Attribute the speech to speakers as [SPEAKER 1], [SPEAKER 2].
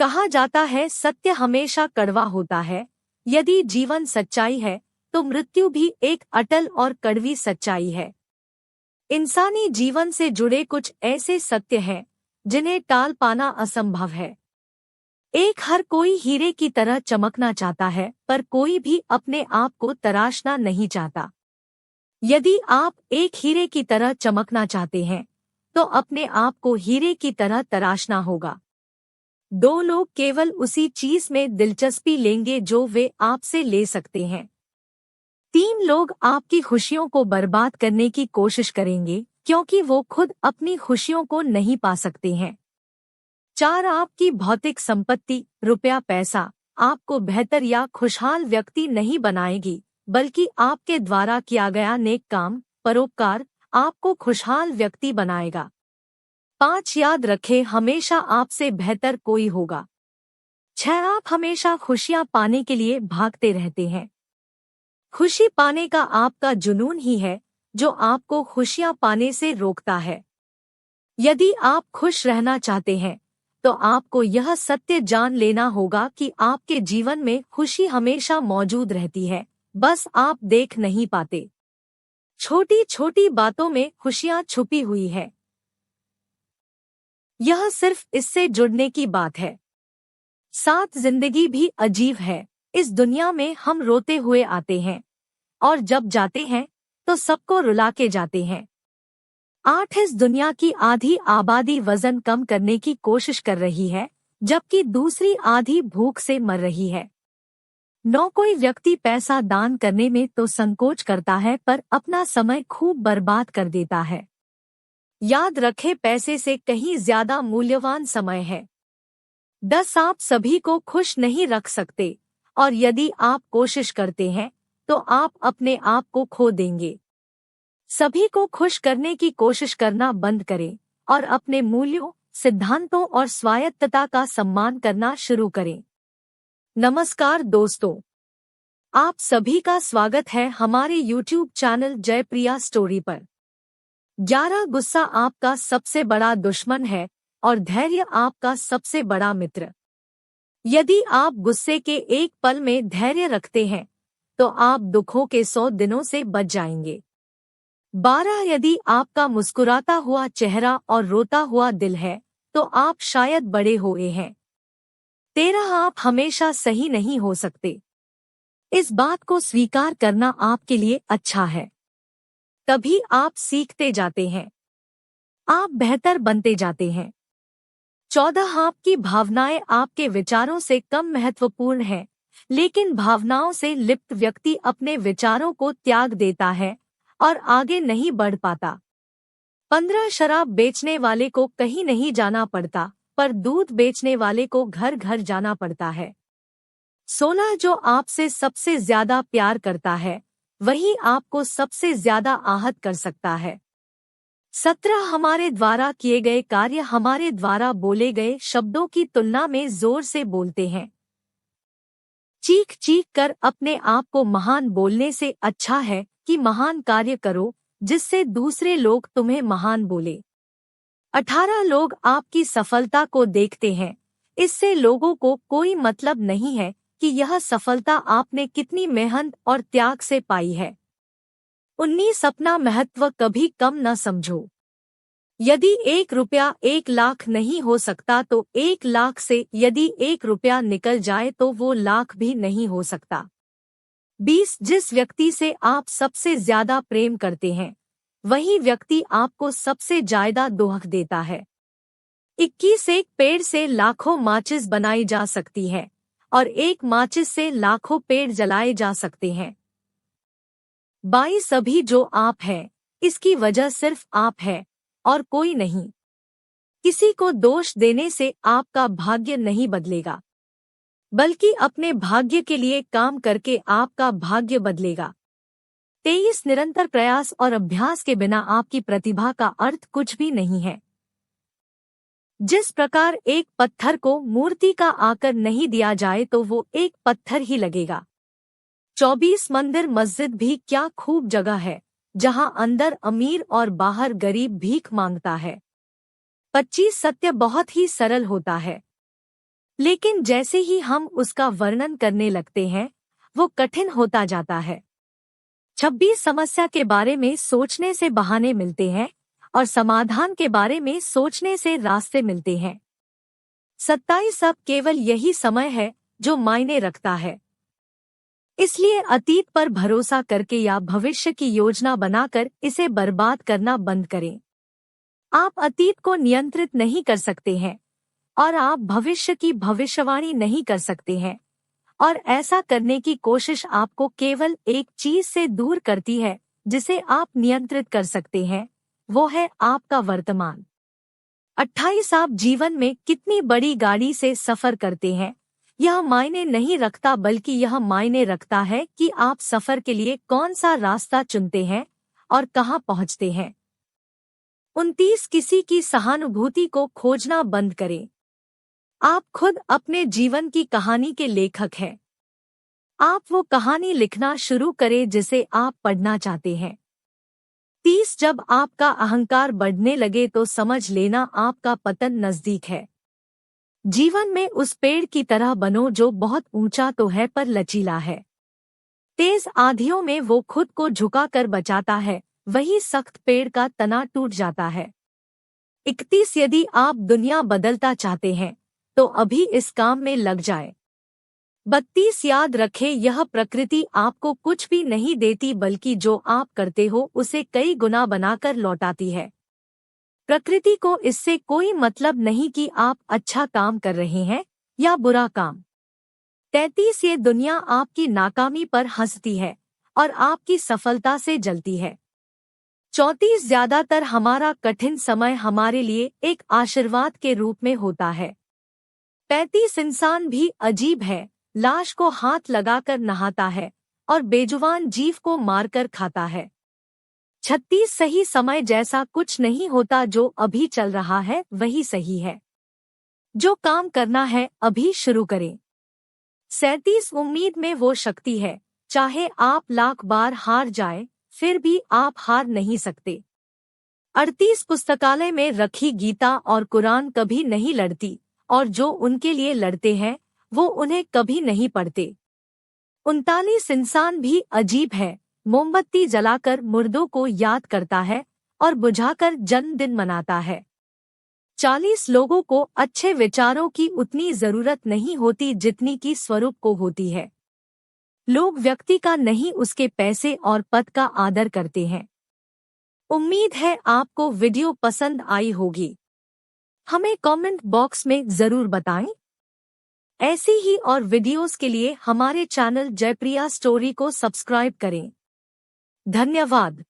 [SPEAKER 1] कहा जाता है सत्य हमेशा कड़वा होता है। यदि जीवन सच्चाई है तो मृत्यु भी एक अटल और कड़वी सच्चाई है। इंसानी जीवन से जुड़े कुछ ऐसे सत्य हैं जिन्हें टाल पाना असंभव है। हर कोई हीरे की तरह चमकना चाहता है, पर कोई भी अपने आप को तराशना नहीं चाहता। यदि आप एक हीरे की तरह चमकना चाहते हैं तो अपने आप को हीरे की तरह तराशना होगा। दो लोग केवल उसी चीज में दिलचस्पी लेंगे जो वे आपसे ले सकते हैं। तीन लोग आपकी खुशियों को बर्बाद करने की कोशिश करेंगे क्योंकि वो खुद अपनी खुशियों को नहीं पा सकते हैं। चार, आपकी भौतिक संपत्ति, रुपया पैसा आपको बेहतर या खुशहाल व्यक्ति नहीं बनाएगी, बल्कि आपके द्वारा किया गया नेक काम, परोपकार आपको खुशहाल व्यक्ति बनाएगा। 5, याद रखें हमेशा आपसे बेहतर कोई होगा। 6, आप हमेशा खुशियां पाने के लिए भागते रहते हैं। खुशी पाने का आपका जुनून ही है जो आपको खुशियां पाने से रोकता है। यदि आप खुश रहना चाहते हैं तो आपको यह सत्य जान लेना होगा कि आपके जीवन में खुशी हमेशा मौजूद रहती है, बस आप देख नहीं पाते। छोटी छोटी बातों में खुशियां छुपी हुई है। यह सिर्फ इससे जुड़ने की बात है। 7, जिंदगी भी अजीब है। इस दुनिया में हम रोते हुए आते हैं और जब जाते हैं तो सबको रुला के जाते हैं। 8, इस दुनिया की आधी आबादी वजन कम करने की कोशिश कर रही है, जबकि दूसरी आधी भूख से मर रही है। 9, कोई व्यक्ति पैसा दान करने में तो संकोच करता है पर अपना समय खूब बर्बाद कर देता है। याद रखें पैसे से कहीं ज्यादा मूल्यवान समय है। 10, आप सभी को खुश नहीं रख सकते और यदि आप कोशिश करते हैं तो आप अपने आप को खो देंगे। सभी को खुश करने की कोशिश करना बंद करें और अपने मूल्यों, सिद्धांतों और स्वायत्तता का सम्मान करना शुरू करें। नमस्कार दोस्तों, आप सभी का स्वागत है हमारे YouTube चैनल जयप्रिया स्टोरी पर। 11, गुस्सा आपका सबसे बड़ा दुश्मन है और धैर्य आपका सबसे बड़ा मित्र। यदि आप गुस्से के एक पल में धैर्य रखते हैं तो आप दुखों के 100 दिनों से बच जाएंगे। 12, यदि आपका मुस्कुराता हुआ चेहरा और रोता हुआ दिल है तो आप शायद बड़े हुए हैं। 13, आप हमेशा सही नहीं हो सकते। इस बात को स्वीकार करना आपके लिए अच्छा है। तभी आप सीखते जाते हैं, आप बेहतर बनते जाते हैं। 14, आपकी भावनाएं आपके विचारों से कम महत्वपूर्ण हैं, लेकिन भावनाओं से लिप्त व्यक्ति अपने विचारों को त्याग देता है और आगे नहीं बढ़ पाता। 15, शराब बेचने वाले को कहीं नहीं जाना पड़ता, पर दूध बेचने वाले को घर घर जाना पड़ता है। 16, जो आपसे सबसे ज्यादा प्यार करता है वही आपको सबसे ज्यादा आहत कर सकता है। 17, हमारे द्वारा किए गए कार्य हमारे द्वारा बोले गए शब्दों की तुलना में जोर से बोलते हैं। चीख चीख कर अपने आप को महान बोलने से अच्छा है कि महान कार्य करो जिससे दूसरे लोग तुम्हें महान बोले। 18, लोग आपकी सफलता को देखते हैं, इससे लोगों को कोई मतलब नहीं है कि यह सफलता आपने कितनी मेहनत और त्याग से पाई है। 19, अपना महत्व कभी कम न समझो। यदि 1 रुपया 1 लाख नहीं हो सकता तो 1 लाख से यदि 1 रुपया निकल जाए तो वो लाख भी नहीं हो सकता। 20, जिस व्यक्ति से आप सबसे ज्यादा प्रेम करते हैं वही व्यक्ति आपको सबसे ज्यादा दोहक देता है। 21, एक पेड़ से लाखों माचिस बनाई जा सकती है और एक माचिस से लाखों पेड़ जलाए जा सकते हैं। 22, अभी जो आप हैं इसकी वजह सिर्फ आप है और कोई नहीं। किसी को दोष देने से आपका भाग्य नहीं बदलेगा, बल्कि अपने भाग्य के लिए काम करके आपका भाग्य बदलेगा। 23, निरंतर प्रयास और अभ्यास के बिना आपकी प्रतिभा का अर्थ कुछ भी नहीं है। जिस प्रकार एक पत्थर को मूर्ति का आकार नहीं दिया जाए तो वो एक पत्थर ही लगेगा। 24, मंदिर मस्जिद भी क्या खूब जगह है जहां अंदर अमीर और बाहर गरीब भीख मांगता है। 25, सत्य बहुत ही सरल होता है। लेकिन जैसे ही हम उसका वर्णन करने लगते हैं, वो कठिन होता जाता है। 26 समस्या के बारे में सोचने से बहाने मिलते हैं और समाधान के बारे में सोचने से रास्ते मिलते हैं। 27 अब केवल यही समय है जो मायने रखता है। इसलिए अतीत पर भरोसा करके या भविष्य की योजना बनाकर इसे बर्बाद करना बंद करें। आप अतीत को नियंत्रित नहीं कर सकते हैं और आप भविष्य की भविष्यवाणी नहीं कर सकते हैं, और ऐसा करने की कोशिश आपको केवल एक चीज से दूर करती है जिसे आप नियंत्रित कर सकते हैं, वो है आपका वर्तमान। 28 आप जीवन में कितनी बड़ी गाड़ी से सफर करते हैं यह मायने नहीं रखता, बल्कि यह मायने रखता है कि आप सफर के लिए कौन सा रास्ता चुनते हैं और कहां पहुंचते हैं। 29 किसी की सहानुभूति को खोजना बंद करें। आप खुद अपने जीवन की कहानी के लेखक हैं। आप वो कहानी लिखना शुरू करें जिसे आप पढ़ना चाहते हैं। 30 जब आपका अहंकार बढ़ने लगे तो समझ लेना आपका पतन नजदीक है। जीवन में उस पेड़ की तरह बनो जो बहुत ऊंचा तो है पर लचीला है। तेज आंधियों में वो खुद को झुका कर बचाता है, वही सख्त पेड़ का तना टूट जाता है। 31 यदि आप दुनिया बदलता चाहते हैं तो अभी इस काम में लग जाए। 32 याद रखें, यह प्रकृति आपको कुछ भी नहीं देती बल्कि जो आप करते हो उसे कई गुना बनाकर लौटाती है। प्रकृति को इससे कोई मतलब नहीं कि आप अच्छा काम कर रहे हैं या बुरा काम। 33 ये दुनिया आपकी नाकामी पर हंसती है और आपकी सफलता से जलती है। 34 ज्यादातर हमारा कठिन समय हमारे लिए एक आशीर्वाद के रूप में होता है। 35 इंसान भी अजीब है, लाश को हाथ लगाकर नहाता है और बेजुबान जीव को मारकर खाता है। 36 सही समय जैसा कुछ नहीं होता, जो अभी चल रहा है वही सही है। जो काम करना है अभी शुरू करें। 37 उम्मीद में वो शक्ति है, चाहे आप लाख बार हार जाए फिर भी आप हार नहीं सकते। 38 पुस्तकालय में रखी गीता और कुरान कभी नहीं लड़ती और जो उनके लिए लड़ते हैं वो उन्हें कभी नहीं पढ़ते। 39 इंसान भी अजीब है, मोमबत्ती जलाकर मुर्दों को याद करता है और बुझाकर जन्मदिन मनाता है। 40 लोगों को अच्छे विचारों की उतनी जरूरत नहीं होती जितनी कि स्वरूप को होती है। लोग व्यक्ति का नहीं उसके पैसे और पद का आदर करते हैं। उम्मीद है आपको वीडियो पसंद आई होगी। हमें कमेंट बॉक्स में जरूर बताएं। ऐसी ही और वीडियोस के लिए हमारे चैनल जयप्रिया स्टोरी को सब्सक्राइब करें। धन्यवाद।